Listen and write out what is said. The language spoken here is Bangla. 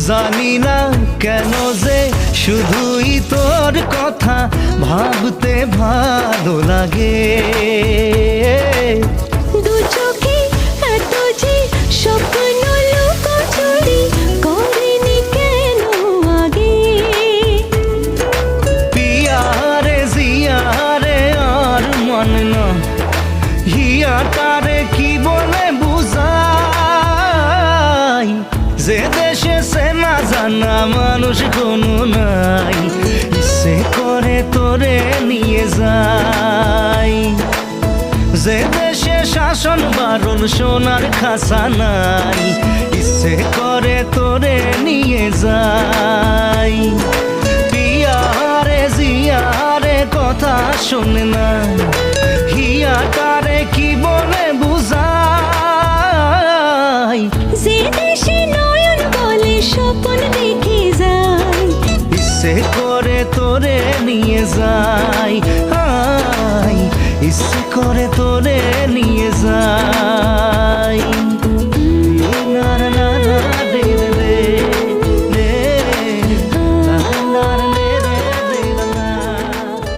জানি না কেন যে শুধুই তোর কথা ভাবতে ভালো লাগে। দু চোখে এত যে স্বপ্ন লুকোচুরি করেনি কেন আগে। পিয়ারে জিয়ারে আর মন না হিয়াটারে কি বলে বুঝাই, যে দেশে সে না জানা মানুষ কোনো নাই, ইচ্ছে করে তোরে নিয়ে যাই। যে দেশে শাসন বারণ সোনার খাসা নাই, ইচ্ছে করে তোরে নিয়ে যাই। পিয়ারে জিয়ারে কথা শোনে না হিয়াটারে কি বলে বুঝাই, যে দেশে নয়ন বলে স্বপ্ন দেখে যায়, ইচ্ছে করে তোরে নিয়ে যাই, ইচ্ছে করে তোরে